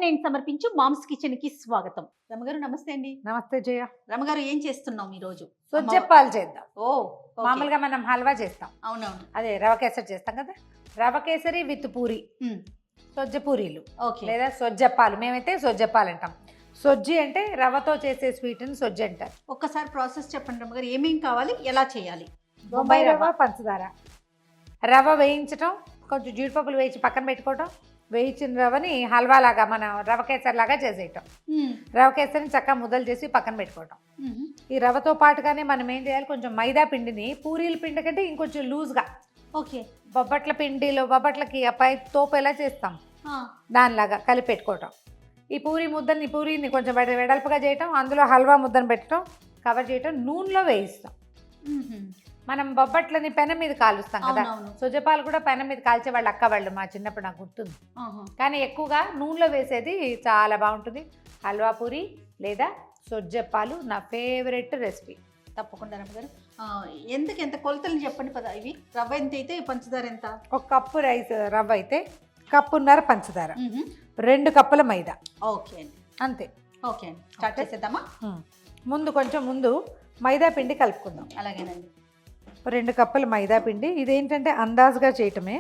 నేను సమర్పించు moms kitchen కి స్వాగతం. రమగారు నమస్తే అండి. నమస్తే జయ. రమగారు ఏం చేస్తున్నాం ఈ రోజు? సొజ్జప్పాలు చేద్దాం. ఓ మామూలుగా మనం హల్వా చేస్తాం. అవునవును. అదే రవ కేసరి చేస్తాం కదా, రవ కేసరి విత్ పూరి, సొజ్జ పూరీలు లేదా సొజ్జప్పాలు. మేమైతే సొజ్జప్పాలు అంటాం. సొజ్జి అంటే రవ్వతో చేసే స్వీట్ ని సొజ్జి అంటారు. ఒక్కసారి ప్రాసెస్ చెప్పండి రమగారు, ఏమేం కావాలి, ఎలా చేయాలి? బొంబాయి రవ్వ, పంచదార, రవ్వ వేయించటం, కొంచెం జీడిపప్పులు వేయించి పక్కన పెట్టుకోవటం, వేయించిన రవ్వని హల్వా లాగా మన రవ కేసరి లాగా చేసేయటం, రవ కేసరిని చక్కగా ముద్దలు చేసి పక్కన పెట్టుకోవటం. ఈ రవ్వతో పాటుగానే మనం ఏం చేయాలి, కొంచెం మైదా పిండిని పూరీల పిండి కంటే ఇంకొంచెం లూజ్గా, ఓకే, బొబ్బట్ల పిండిలో బొబ్బట్లకి పై తోపు ఎలా చేస్తాం దానిలాగా కలిపి పెట్టుకోవటం. ఈ పూరి ముద్దని, పూరీని కొంచెం వెడల్పుగా చేయటం, అందులో హల్వా ముద్దను పెట్టడం, కవర్ చేయటం, నూనెలో వేయిస్తాం. మనం బొబ్బట్లని పెనం మీద కాలుస్తాం కదా, సొజ్జపాలు కూడా పెనం మీద కాల్చే వాళ్ళు అక్క వాళ్ళు మా చిన్నప్పుడు నాకు గుర్తుంది. కానీ ఎక్కువగా నూనెలో వేసేది చాలా బాగుంటుంది. హల్వా పూరి లేదా సొజ్జపాలు నా ఫేవరెట్ రెసిపీ. తప్పకుండా రమగారు, ఎందుకు ఎంత కొలతలు చెప్పండి పదా. ఇవి రవ్వ ఎంత అయితే పంచదార ఎంత? ఒక కప్పు రైస్ రవ్వ అయితే కప్పున్నర పంచదార, 2 కప్పుల మైదా. ఓకే అండి, అంతే. ఓకే అండి, స్టార్ట్ చేసేద్దామా? ముందు మైదా పిండి కలుపుకుందాం. అలాగేనండి. 2 కప్పుల మైదా పిండి. ఇదేంటంటే అందాజుగా చేయటమే.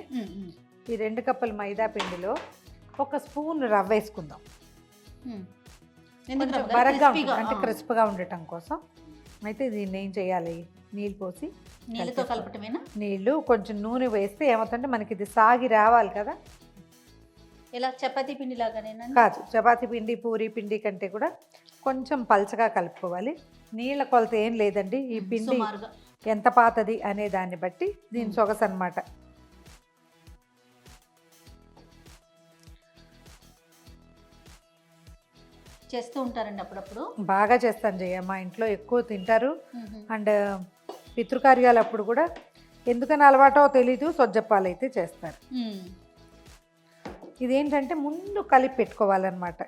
ఈ 2 కప్పుల మైదా పిండిలో 1 స్పూన్ రవ్వ వేసుకుందాం. బరగ్గా ఉంటుంది, అంటే క్రిస్ప్గా ఉండటం కోసం. అయితే దీన్ని ఏం చేయాలి, నీళ్ళు పోసి, నీళ్ళతో కలపటమేనా? నీళ్ళు కొంచెం నూనె వేస్తే ఏమవుతుందంటే మనకి ఇది సాగి రావాలి కదా. ఎలా, చపాతీ పిండి లాగానేనా? కాదు, చపాతీ పిండి పూరీ పిండి కంటే కూడా కొంచెం పల్చగా కలుపుకోవాలి. నీళ్ళ కొలత ఏం లేదండి. ఈ పిండి ఎంత పాతది అనే దాన్ని బట్టి దీని సొగసు అన్నమాట. చేస్తూ ఉంటారండి అప్పుడప్పుడు? బాగా చేస్తాను జయ, మా ఇంట్లో ఎక్కువ తింటారు. అండ్ పితృకార్యాలు అప్పుడు కూడా ఎందుకని అలవాటో తెలీదు, సొజ్జప్పాలు అయితే చేస్తారు. ఇదేంటంటే ముందు కలిపి పెట్టుకోవాలన్నమాట.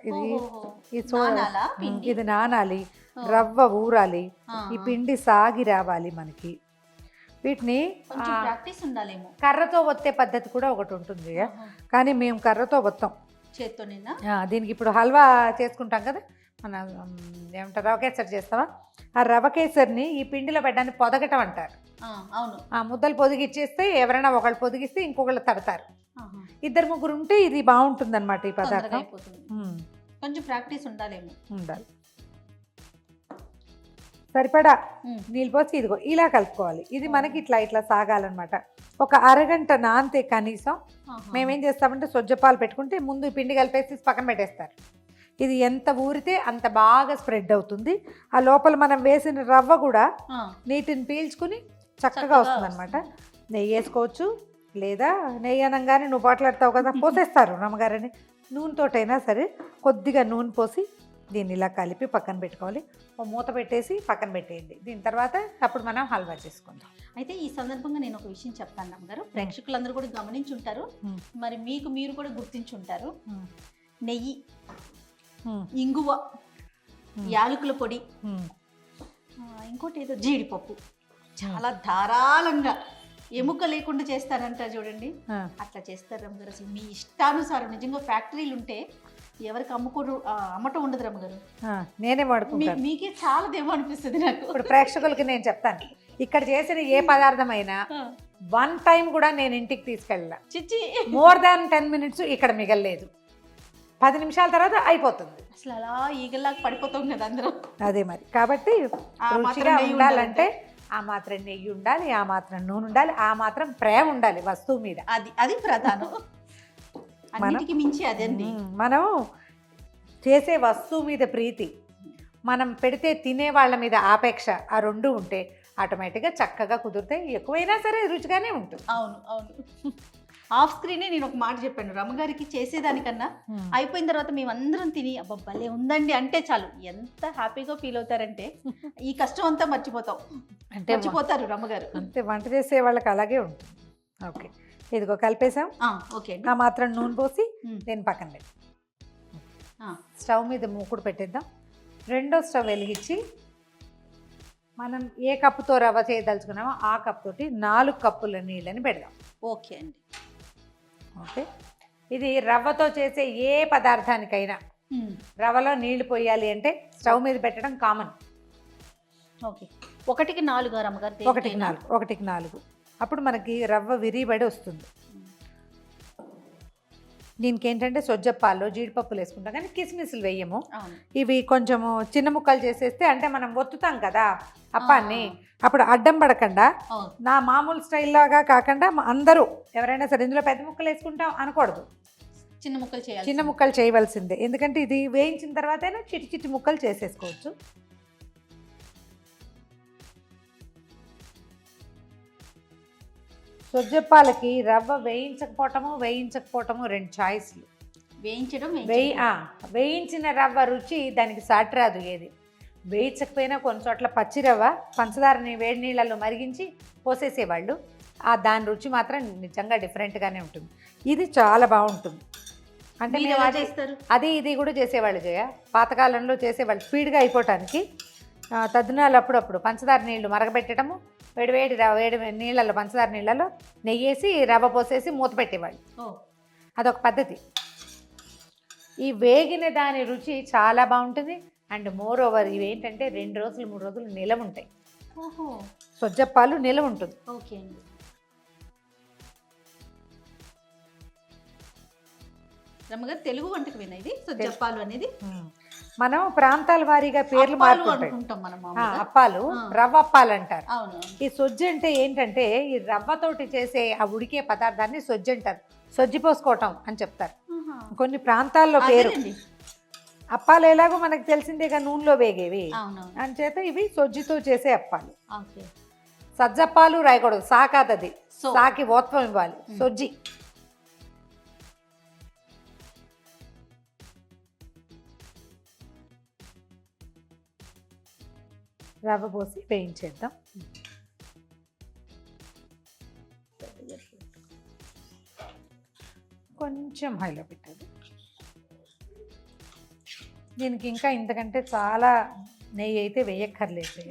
ఇది నానాలి, రవ్వ ఊరాలి, ఈ పిండి సాగి రావాలి మనకి. వీటిని ప్రాక్టీస్ ఉండాలేమో. కర్రతో ఒత్తే పద్ధతి కూడా ఒకటి ఉంటుంది, కానీ మేము కర్రతో ఒత్తాం, చేత్తోనేనా. దీనికి ఇప్పుడు హల్వా చేసుకుంటాం కదా, మన ఏమంటారు, రవ కేసరి చేస్తావా, ఆ రవ కేసరిని ఈ పిండిలో పెట్టడానికి పొదగటం అంటారు. అవును, ఆ ముద్దలు పొదిగిచ్చేస్తే ఎవరైనా ఒకళ్ళు పొదిగిస్తే ఇంకొకళ్ళు తడతారు. 2-3 ఉంటే ఇది బాగుంటుంది అనమాట. ఈ పదార్థం కొంచెం ప్రాక్టీస్ ఉండాలేమో. ఉండాలి. సరిపడా నీళ్ళు పోసి ఇదిగో ఇలా కలుపుకోవాలి. ఇది మనకి ఇట్లా సాగాలన్నమాట. ఒక అరగంట నానితే కనీసం. మేమేం చేస్తామంటే సొజ్జపాలు పెట్టుకుంటే ముందు పిండి కలిపేసి పక్కన పెట్టేస్తారు. ఇది ఎంత ఊరితే అంత బాగా స్ప్రెడ్ అవుతుంది. ఆ లోపల మనం వేసిన రవ్వ కూడా నీటిని పీల్చుకుని చక్కగా వస్తుంది అనమాట. నెయ్యి వేసుకోవచ్చు, లేదా నెయ్యి అనగానే నువ్వు పోట్లాడతావు కదా, పోసేస్తారు రమ్మగారని. నూనెతోటైనా సరే కొద్దిగా నూనె పోసి దీన్ని ఇలా కలిపి పక్కన పెట్టుకోవాలి. ఓ మూత పెట్టేసి పక్కన పెట్టేయండి. దీని తర్వాత అప్పుడు మనం హల్వా చేసుకుందాం. అయితే ఈ సందర్భంగా నేను ఒక విషయం చెప్తాను రమ్మగారు, ప్రేక్షకులందరూ కూడా గమనించుంటారు, మరి మీరు కూడా గుర్తించుంటారు. నెయ్యి, ఇంగువ, యాలకుల పొడి, ఇంకోటి ఏదో జీడిపప్పు చాలా ధారాళంగా ఎముక లేకుండా చేస్తారంట చూడండి. అట్లా చేస్తారు రమ్మగారు. అసలు మీ ఇష్టానుసారం. నిజంగా ఫ్యాక్టరీలు ఉంటే ఎవరికి అమ్మటం ఉండదు రమ్మగారు. నేనే వాడుకుంటాను. మీకే చాలా దేమో అనిపిస్తుంది నాకు. ఇప్పుడు ప్రేక్షకులకి నేను చెప్తాను, ఇక్కడ చేసిన ఏ పదార్థమైనా 1 టైం కూడా నేను ఇంటికి తీసుకెళ్ళా. చిచ్చి, మోర్ దాన్ 10 మినిట్స్ ఇక్కడ మిగలలేదు. 10 నిమిషాల తర్వాత అయిపోతుంది. అసలు అలా ఈగల్లాగా పడిపోతాం కదా అందరూ. అదే మరి. కాబట్టి రుచిగా ఉండాలంటే ఆ మాత్రం నెయ్యి ఉండాలి, ఆ మాత్రం నూనె ఉండాలి, ఆ మాత్రం ప్రేమ ఉండాలి వస్తువు మీద. అది ప్రధానం. అన్నిటికీ మించి అదండి. మనం చేసే వస్తువు మీద ప్రీతి, మనం పెడితే తినే వాళ్ళ మీద ఆపేక్ష, ఆ 2 ఉంటే ఆటోమేటిక్గా చక్కగా కుదిరితే ఎక్కువైనా సరే రుచిగానే ఉంటుంది. అవును అవును. ఆఫ్ స్క్రీనే నేను ఒక మాట చెప్పాను రమ్మగారికి, చేసేదానికన్నా అయిపోయిన తర్వాత మేమందరం తిని అబ్బా భలే ఉందండి అంటే చాలు ఎంత హ్యాపీగా ఫీల్ అవుతారంటే ఈ కష్టం అంతా మర్చిపోతాం. అంటే మర్చిపోతారు రమ్మగారు. అంతే, వంట చేసే వాళ్ళకి అలాగే ఉంటుంది. ఓకే, ఇదిగో కలిపేసాం. ఓకే, ఆ మాత్రం నూనె పోసి దీన్ని పక్కన పెట్టి స్టవ్ మీద మూకుడు పెట్టేద్దాం. రెండో స్టవ్ వెలిగించి మనం ఏ కప్పుతో రవ్వ చేయదలుచుకున్నామో ఆ కప్ తోటి 4 కప్పుల నీళ్ళని పెడదాం. ఓకే అండి. ఓకే, ఇది రవ్వతో చేసే ఏ పదార్థానికైనా రవ్వలో నీళ్లు పోయాలి అంటే స్టవ్ మీద పెట్టడం కామన్. ఓకే, 1కి 4 అమ్మగారు. 1కి 4, 1కి 4. అప్పుడు మనకి రవ్వ విరిబడి వస్తుంది. దీనికి ఏంటంటే సొజ్జప్పాల్లో జీడిపప్పులు వేసుకుంటాం కానీ కిస్మిస్లు వేయము. ఇవి కొంచెము చిన్న ముక్కలు చేసేస్తే అంటే మనం ఒత్తుతాం కదా అప్పాన్ని, అప్పుడు అడ్డం పడకుండా నా మామూలు స్టైల్లాగా కాకుండా అందరూ ఎవరైనా సరే ఇందులో పెద్ద ముక్కలు వేసుకుంటాం అనకూడదు, చిన్న ముక్కలు చేయవలసిందే. ఎందుకంటే ఇది వేయించిన తర్వాతైనా చిటి చిట్టి ముక్కలు చేసేసుకోవచ్చు. సొజ్జప్పాలకి రవ్వ వేయించకపోవటము 2 చాయిస్లు. వేయించిన రవ్వ రుచి దానికి సాటి రాదు ఏది. వేయించకపోయినా కొన్ని చోట్ల పచ్చి రవ్వ పంచదారని వేడి నీళ్ళల్లో మరిగించి పోసేసేవాళ్ళు, దాని రుచి మాత్రం నిజంగా డిఫరెంట్గానే ఉంటుంది. ఇది చాలా బాగుంటుంది. అంటే అది ఇది కూడా చేసేవాళ్ళు జయ, పాతకాలంలో చేసేవాళ్ళు స్పీడ్గా అయిపోవటానికి. తద్దినాలు అప్పుడప్పుడు పంచదార నీళ్లు మరగబెట్టడము, వేడి నీళ్ళల్లో పంచదార నీళ్ళలో నెయ్యేసి రవ్వ పోసేసి మూత పెట్టేవాళ్ళు. అదొక పద్ధతి. ఈ వేగిన దాని రుచి చాలా బాగుంటుంది. అండ్ మోర్ ఓవర్ ఇవి ఏంటంటే 2 రోజులు 3 రోజులు నిలవ ఉంటాయి. సొజ్జప్పాలు నిలవ ఉంటుంది. ఓకే అండి. రమ్మగారు తెలుగు వంటకు విన ఇది సొజ్జప్పాలు అనేది మనం ప్రాంతాల వారీగా పేర్లు మారుకుంటాం. అప్పాలు రవ్వ అప్పాలు అంటారు. ఈ సొజ్జి అంటే ఏంటంటే ఈ రవ్వతోటి చేసే ఆ ఉడికే పదార్థాన్ని సొజ్జి అంటారు. సొజ్జి పోసుకోవటం అని చెప్తారు కొన్ని ప్రాంతాల్లో పేరు. అప్పాలు ఎలాగో మనకు తెలిసిందేగా నూనెలో వేగేవి, అంచేత ఇవి సొజ్జితో చేసే అప్పాలు. సజ్జప్పాలు రాయకూడదు, సాకాదది, సాకి ఓత్వం ఇవ్వాలి. సొజ్జి రవ్వ పోసి వేయించేద్దాం. కొంచెం హైలో పెట్టాలి. దీనికి ఇంకా ఇంతకంటే చాలా నెయ్యి అయితే వేయక్కర్లేదు,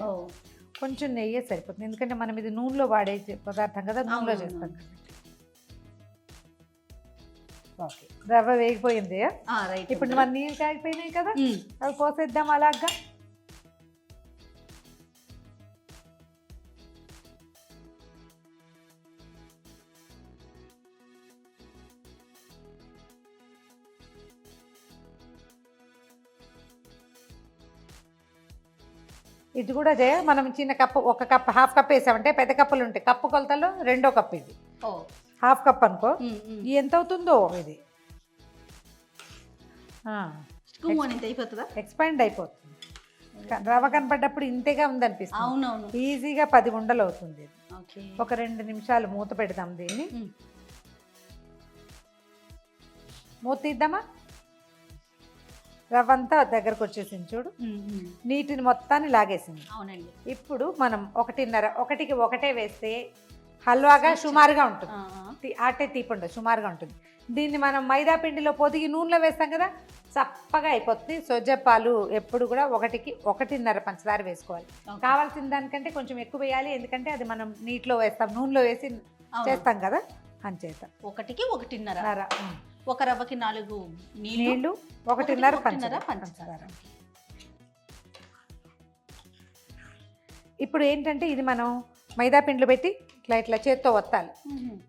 కొంచెం నెయ్యే సరిపోతుంది. ఎందుకంటే మనం ఇది నూనెలో వాడే పదార్థం కదా, నూనెలో చేస్తాం కదా. ఓకే, రవ్వ వేగిపోయింది. ఇప్పుడు మన నీళ్ళు కాగిపోయినాయి కదా, అవి పోసేద్దాం అలాగా. ఇది కూడా జయ మనం చిన్న కప్పు, 1 కప్, హాఫ్ కప్ వేసామంటే పెద్ద కప్పులు ఉంటాయి, కప్పు కొలతలో 2వ కప్పు ఇది. హాఫ్ కప్ అనుకో, ఎంత అవుతుందో ఇది ఎక్స్పాండ్ అయిపోతుంది. రవ్వ కనపడ్డప్పుడు ఇంతేగా ఉందనిపిస్తుంది. ఈజీగా 10 ఉండలు అవుతుంది. ఒక 2 నిమిషాలు మూత పెడదాం దీన్ని. మూత తీద్దామా? రవ్వ అంతా దగ్గరకు వచ్చేసింది చూడు, నీటిని మొత్తాన్ని లాగేసింది. అవునండి. ఇప్పుడు మనం 1:30, 1కి 1 వేస్తే హల్వాగా సుమారుగా ఉంటుంది, ఆటే తీపండు సుమారుగా ఉంటుంది. దీన్ని మనం మైదా పిండిలో పొదిగి నూనెలో వేస్తాం కదా, చప్పగా అయిపోతుంది. సొజ్జప్పాలు ఎప్పుడు కూడా 1కి 1:30 పంచదార వేసుకోవాలి. కావాల్సిన దానికంటే కొంచెం ఎక్కువ వేయాలి, ఎందుకంటే అది మనం నీటిలో వేస్తాం, నూనెలో వేసి చేస్తాం కదా, అంచేత 1కి 1:30. 1 రవ్వకి 4 నీళ్లు, 1:30 పంచదార. ఇప్పుడు ఏంటంటే ఇది మనం మైదా పిండిలో పెట్టి ఇట్లా చేత్తో ఒత్తాలి.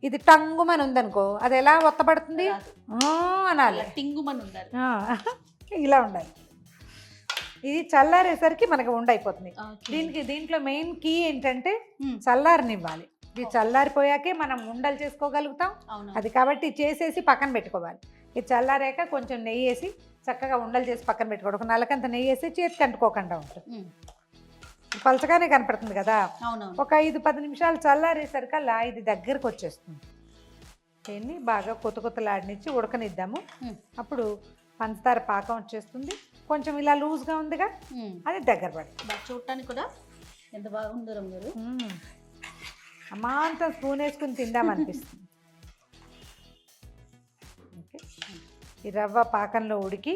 ఇది టంగుమని ఉందనుకో, అది ఎలా ఒత్తబడుతుంది అనాలి, టింగుమని ఉండాలి, ఇలా ఉండాలి. ఇది చల్లారేసరికి మనకి ఉండైపోతుంది. దీంట్లో మెయిన్ కీ ఏంటంటే చల్లారనివ్వాలి. ఇది చల్లారిపోయాకే మనం ఉండలు చేసుకోగలుగుతాం. అది కాబట్టి చేసేసి పక్కన పెట్టుకోవాలి. ఇది చల్లారాక కొంచెం నెయ్యి వేసి చక్కగా ఉండలు చేసి పక్కన పెట్టుకోవడం. ఒక నలకంత నెయ్యి వేసి చేతికి అంటుకోకుండా ఉంటుంది. పలచగానే కనపడుతుంది కదా. ఒక 5-10 నిమిషాలు చల్లారేసరికల్లా ఇది దగ్గరకు వచ్చేస్తుంది. దీన్ని బాగా కొత్తలాడినిచ్చి ఉడకనిద్దాము. అప్పుడు పంచదార పాకం వచ్చేస్తుంది. కొంచెం ఇలా లూజ్గా ఉందిగా, అది దగ్గర పడుతుంది. చూడటానికి కూడా ఎంత బాగుందో రంగు. అమాంతం స్పూన్ వేసుకుని తిందామనిపిస్తుంది. ఓకే, ఈ రవ్వ పాకంలో ఉడికి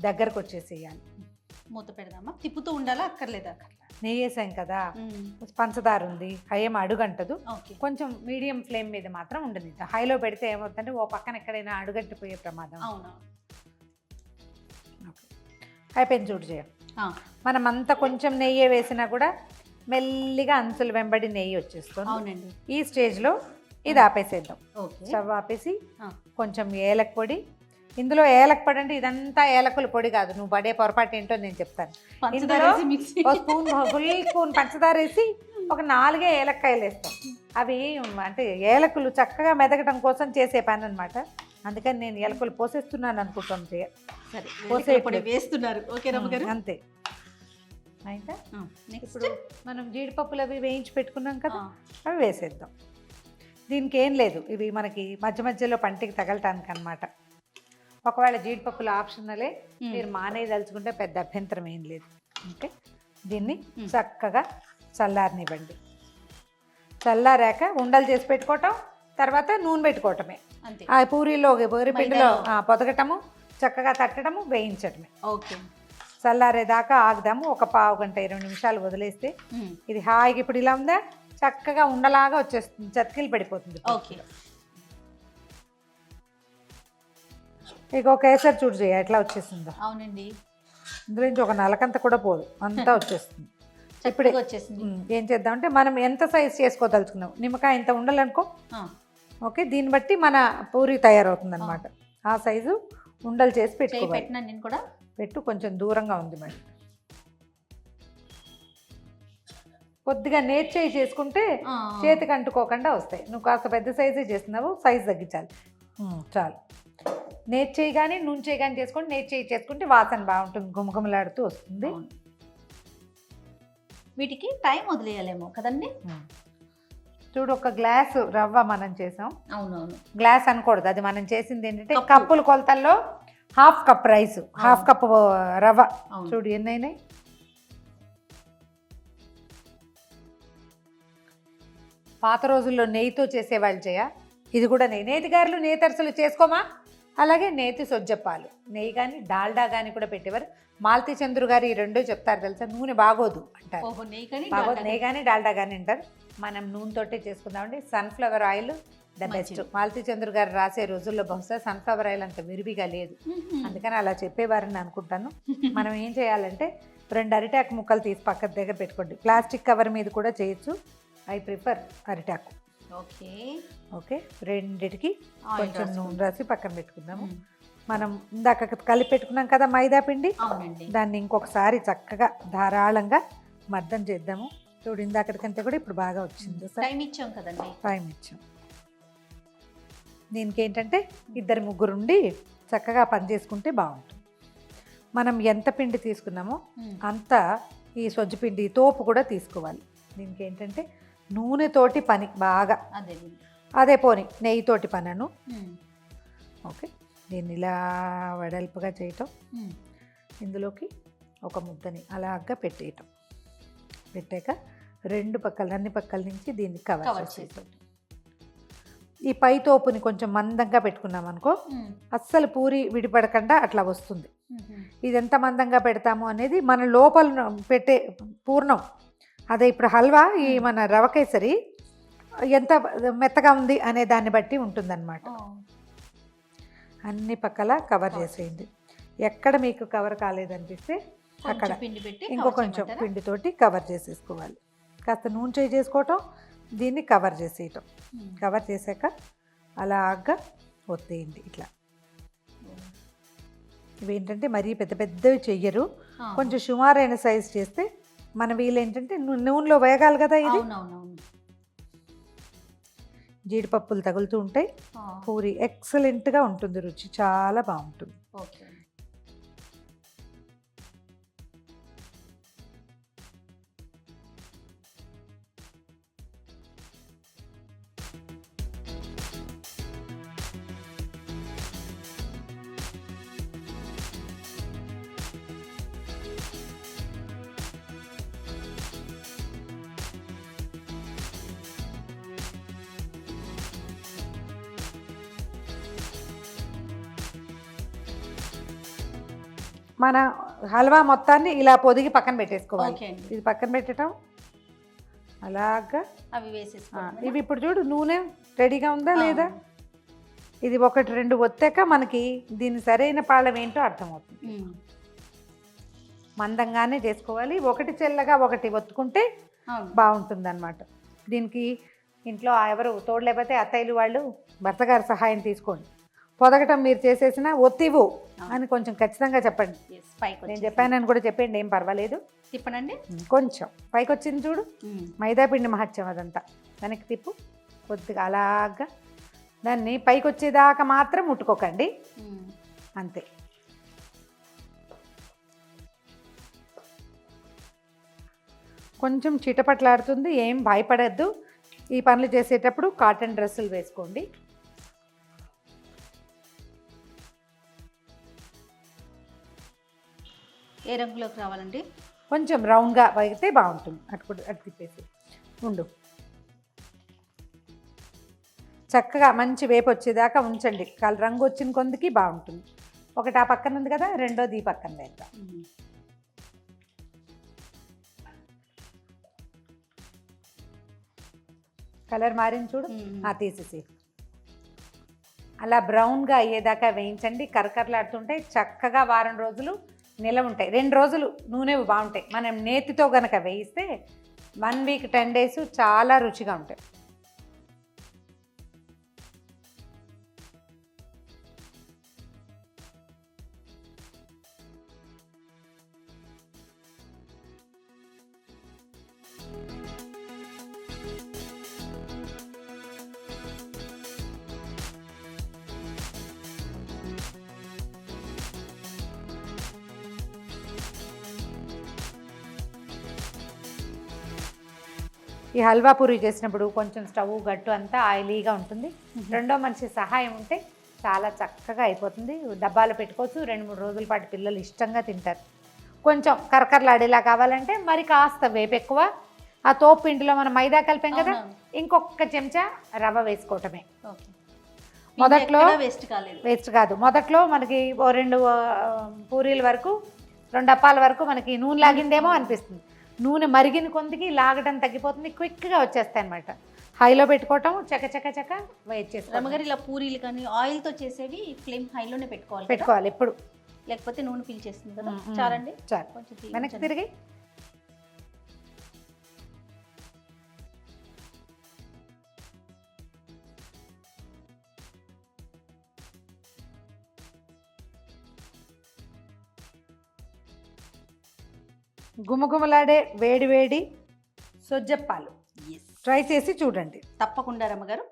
దగ్గరకు వచ్చేసేయాలి. మూత పెడదామా? తిప్పుతూ ఉండాలా? అక్కర్లేదా? నెయ్యి వేసాం కదా, ఉమ్, పంచదార ఉంది, ఏం అడుగంటదు. ఓకే. కొంచెం మీడియం ఫ్లేమ్ మీద మాత్రం ఉండనిద్దాం. హైలో పెడితే ఏమవుతుందంటే ఓ పక్కన ఎక్కడైనా అడుగట్టిపోయే ప్రమాదం. అవునా. ఓకే, అయిపోయింది చూడు చేయ. ఆ, మనం అంతా కొంచెం నెయ్యి వేసినా కూడా మెల్లిగా అంచులు వెంబడి నెయ్యి వచ్చేస్తుంది. అవునండి. ఈ స్టేజ్లో ఇది ఆపేసేద్దాం. ఓకే. స్టవ్ ఆపేసి ఆ, కొంచెం ఏలక పొడి. ఇందులో ఏలక పొడి అంటే ఇదంతా ఏలకుల పొడి కాదు, నువ్వు పడే పొరపాటు ఏంటో నేను చెప్తాను. పంచదార ఇందులో వేసి మిక్సీ. ఒక స్పూన్, ఫుల్ స్పూన్ పంచదార వేసి ఒక 4 ఏలక్కాయలు వేస్తాం. అవి అంటే ఏలకులు చక్కగా మెదగడం కోసం చేసే పని అనమాట. అందుకని నేను ఏలకులు పోసేస్తున్నాను అనుకుంటాను చేయ. సరే, పోసే వేలికల పొడి వేస్తున్నారు. ఓకే రమ్మగారు. అంతే. అయితే నెక్స్ట్. ఇప్పుడు మనం జీడిపప్పులు అవి వేయించి పెట్టుకున్నాం కదా, ఆ, అవి వేసేద్దాం. దీనికి ఏం లేదు, ఇవి మనకి మధ్య మధ్యలో పంటికి తగలటానికి అనమాట. ఒకవేళ జీడిపప్పులు ఆప్షనలే, మీరు మానేయదలుచుకుంటే పెద్ద అభ్యంతరం ఏం లేదు. ఓకే, దీన్ని చక్కగా చల్లారనివ్వండి. చల్లారాక ఉండలు చేసి పెట్టుకోవటం, తర్వాత నూనె పెట్టుకోవటమే. అంతే. ఆ పూరీలో పూరిపిండిలో పొదగటము, చక్కగా తట్టడము, వేయించడమే. ఓకే. చల్లారేదాకా ఆగుదాము. ఒక పావు గంట 20 నిమిషాలు వదిలేస్తే ఇది హాయిగా ఇప్పుడు ఇలా ఉందా, చక్కగా ఉండలాగా వచ్చేస్తుంది, చతికిలు పడిపోతుంది. ఓకే. ఇక ఒక కేసరి చూడు చేయ ఎట్లా వచ్చేసిందో. అవునండి. ఇందులో నుంచి ఒక నలకంత కూడా పోదు, అంతా వచ్చేస్తుంది. ఇప్పుడే చక్కగా వచ్చేసింది. ఏం చేద్దామంటే మనం ఎంత సైజ్ చేసుకోదలుచుకున్నాం, నిమ్మకాయ ఇంత ఉండాలనుకో. ఆ, ఓకే, దీన్ని బట్టి మన పూరి తయారవుతుంది అనమాట. ఆ సైజు ఉండలు చేసి చేయి పెట్టుకోవాలి. పెట్టినా నేను కూడా. పెట్టు, కొంచెం దూరంగా ఉంది మరి. కొద్దిగా నేర్చేయి చేసుకుంటే ఆ, చేతికి అంటుకోకుండా వస్తాయి. నువ్వు కాస్త పెద్ద సైజే చేస్తున్నావు, సైజు తగ్గించాలి. చాలు. నేర్చేయి కానీ నుంచేయి కానీ చేసుకుంటే, నేర్చేయి చేసుకుంటే వాసన బాగుంటుంది, గుమగుమలాడుతూ వస్తుంది. అవును. వీటికి టైం వదిలేయాలేమో కదండి. చూడు, ఒక గ్లాసు రవ్వ మనం చేసాం. అవునవును. గ్లాస్ అనకూడదు, అది మనం చేసింది ఏంటంటే కప్పు. కప్పుల కొలతల్లో ½ కప్ రైస్, ½ కప్ రవ్వ. అవును. చూడు ఎన్నైనాయి. పాత రోజుల్లో నెయ్యితో చేసేవాళ్ళు చేయ, ఇది కూడా నెయ్యి. నేతి గారెలు, నేతరసలు చేసుకోమా. అలాగే నేతి సొజ్జప్పాలు, నెయ్యి కానీ డాల్డా కానీ కూడా పెట్టేవారు. మాలతీ చంద్రు గారు ఈ రెండో చెప్తారు తెలుసా, నూనె బాగోదు అంటారు. ఓహో, నెయ్యి కానీ బాగోదు, నెయ్యి కానీ డాల్డా కానీ అంటారు. మనం నూనెతోటే చేసుకుందామండి. Sunflower oil the best. Malati Chandru గారు రాసే రోజుల్లో బహుశా సన్ఫ్లవర్ ఆయిల్ అంత విరివిగా లేదు, అందుకని అలా చెప్పేవారని అనుకుంటాను. మనం ఏం చేయాలంటే 2 అరిటాకు ముక్కలు తీసి పక్కన దగ్గర పెట్టుకోండి. ప్లాస్టిక్ కవర్ మీద కూడా చేయొచ్చు, ఐ ప్రిఫర్ అరిటాకు. ఓకే. ఓకే, రెండిటికి ఆయిల్ కొంచెం రాసుకుందాం. నూనె రాసి పక్కన పెట్టుకుందాము. మనం ఇందాక కలిపి పెట్టుకున్నాం కదా మైదా పిండి, అవునండి. దాన్ని ఇంకొకసారి చక్కగా ధారాళంగా మర్దం చేద్దాము. చూడు, ఇందాకటి కంటే కూడా ఇప్పుడు బాగా వచ్చింది. టైం ఇచ్చాం కదండి. టైం ఇచ్చాం. దీనికి ఏంటంటే 2-3 ఉండి చక్కగా పని చేసుకుంటే బాగుంటుంది. మనం ఎంత పిండి తీసుకున్నామో అంత ఈ సొజ్జు పిండి తోపు కూడా తీసుకోవాలి. దీనికి ఏంటంటే నూనెతోటి పని బాగా, అదే. అదే పోని నెయ్యితోటి పనను. ఓకే, దీన్ని ఇలా వెడల్పుగా చేయటం, ఇందులోకి ఒక ముద్దని అలాగా పెట్టేయటం. పెట్టాక 2 పక్కల, అన్ని పక్కల నుంచి దీన్ని కవర్ చేసేయటం. ఈ పై తోపుని కొంచెం మందంగా పెట్టుకున్నాం అనుకో, అస్సలు పూరి విడిపడకుండా అట్లా వస్తుంది. ఇది ఎంత మందంగా పెడతాము అనేది మన లోపల పెట్టే పూర్ణం. అదే ఇప్పుడు హల్వా, ఈ మన రవ కేసరి ఎంత మెత్తగా ఉంది అనే దాన్ని బట్టి ఉంటుందన్నమాట. అన్ని పక్కల కవర్ చేసేయండి. ఎక్కడ మీకు కవర్ కాలేదనిపిస్తే అక్కడ ఇంకో కొంచెం పిండితోటి కవర్ చేసేసుకోవాలి. కాస్త నూనె చేసుకోవటం, దీన్ని కవర్ చేసేయటం. కవర్ చేసాక అలాగా ఒత్తేయండి ఇట్లా. ఇవేంటంటే మరీ పెద్ద పెద్దవి చెయ్యరు, కొంచెం సుమారైన సైజ్ చేస్తే మన వీలేంటంటే నూనెలో వేగాలి కదా. ఇది జీడిపప్పులు తగులుతూ ఉంటాయి, పూరి ఎక్సలెంట్గా ఉంటుంది, రుచి చాలా బాగుంటుంది. ఓకే. మన హల్వా మొత్తాన్ని ఇలా పొదిగి పక్కన పెట్టేసుకోవాలి. ఓకే అండి. ఇది పక్కన పెట్టడం అలాగా. అవి వేసేసుకోవాలి. ఇవి ఇప్పుడు చూడు నూనె రెడీగా ఉందా లేదా. ఇది 1-2 ఒత్తాక మనకి దీని సరైన పాళం ఏంటో అర్థమవుతుంది. మందంగానే చేసుకోవాలి. ఒకటి చెల్లగా ఒకటి ఒత్తుకుంటే బాగుంటుంది అన్నమాట. దీనికి ఇంట్లో ఎవరు తోడు లేకపోతే అత్తయ్యలు వాళ్ళు భర్తగారి సహాయం తీసుకోండి. పొదగటం మీరు చేసేసిన ఒత్తివు అని కొంచెం ఖచ్చితంగా చెప్పండి. నేను చెప్పానని కూడా చెప్పండి, ఏం పర్వాలేదు. తిప్పనండి కొంచెం పైకి వచ్చింది చూడు, మైదా పిండి మహత్యం అదంతా. వెనక్కి తిప్పు కొద్దిగా అలాగా. దాన్ని పైకి వచ్చేదాకా మాత్రం ముట్టుకోకండి, అంతే. కొంచెం చిటపట్లాడుతుంది, ఏం భయపడద్దు. ఈ పనులు చేసేటప్పుడు కాటన్ డ్రెస్సులు వేసుకోండి. ఏ రంగులోకి రావాలండి? కొంచెం రౌండ్గా అయితే బాగుంటుంది. అటు తిప్పేసి ఉండు. చక్కగా మంచి వేపు వచ్చేదాకా ఉంచండి. రంగు వచ్చిన కొందికి బాగుంటుంది. ఒకటి ఆ పక్కన ఉంది కదా, రెండోది ఈ పక్కన వేద్దాం. కలర్ మారింది చూడు, తీసేసి అలా బ్రౌన్గా అయ్యేదాకా వేయించండి. కరకరలాడుతుంటే చక్కగా వారం రోజులు నిలవ ఉంటాయి. 2 రోజులు నూనె బాగుంటాయి. మనం నేతితో గనక వేయిస్తే 1 వీక్ 10 డేస్ చాలా రుచిగా ఉంటాయి. ఈ హల్వా పూరి చేసినప్పుడు కొంచెం స్టవ్ గట్టు అంతా ఆయిలీగా ఉంటుంది. రెండో మనిషి సహాయం ఉంటే చాలా చక్కగా అయిపోతుంది. డబ్బాలు పెట్టుకోవచ్చు. 2-3 రోజుల పాటు పిల్లలు ఇష్టంగా తింటారు. కొంచెం కరకరలాడేలా కావాలంటే మరి కాస్త వేపు ఎక్కువ. ఆ తోపు పిండిలో మనం మైదా కలిపాం కదా, ఇంకొక చెంచా రవ్వ వేసుకోవటమే. మొదట్లో వేస్ట్ కాదు. మొదట్లో మనకి 2 పూరీల వరకు 2 అప్పాల వరకు మనకి నూనె లాగిందేమో అనిపిస్తుంది. నూనె మరిగిన కొందికి లాగడం తగ్గిపోతుంది, క్విక్గా వచ్చేస్తాయి అన్నమాట. హైలో పెట్టుకోవటం చక వేయించేస్తాం. రమ్మగారు ఇలా పూరీలు కానీ ఆయిల్తో చేసేవి ఫ్లేమ్ హైలోనే పెట్టుకోవాలి ఎప్పుడు, లేకపోతే నూనె పీల్చేస్తుంది కదా. చాలండి, చాలు. వెనక్కి తిరిగి గుమగుమలాడే వేడి సొజ్జప్పాలు ట్రై చేసి చూడండి. తప్పకుండా రమ్మగారు.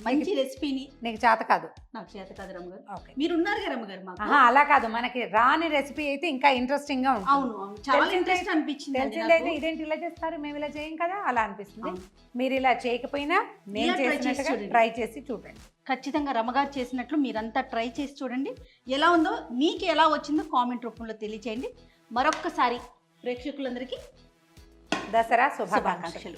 మంచి రెసిపీని. నీకు చేత కాదు? నాకు చేత కాదు రమ్మగారు. మీరు ఉన్నారు కదా రమ్మగారు. అలా కాదు, మనకి రాని రెసిపీ అయితే ఇంకా ఇంట్రెస్టింగ్ గా ఉంటుంది. అవును, చాలా ఇంట్రెస్ట్ అనిపించింది. తెలిసిందైతే ఇదేంటి ఇలా చేస్తారు, మేము ఇలా చేయం కదా అలా అనిపిస్తుంది. మీరు ఇలా చేయకపోయినా నేను చేసినట్టుగా ట్రై చేసి చూడండి. ఖచ్చితంగా రమ్మగారు చేసినట్లు మీరంతా ట్రై చేసి చూడండి. ఎలా ఉందో, మీకు ఎలా వచ్చిందో కామెంట్ రూపంలో తెలియచేయండి. మరొక్కసారి ప్రేక్షకులందరికీ దసరా శుభాకాంక్షలు.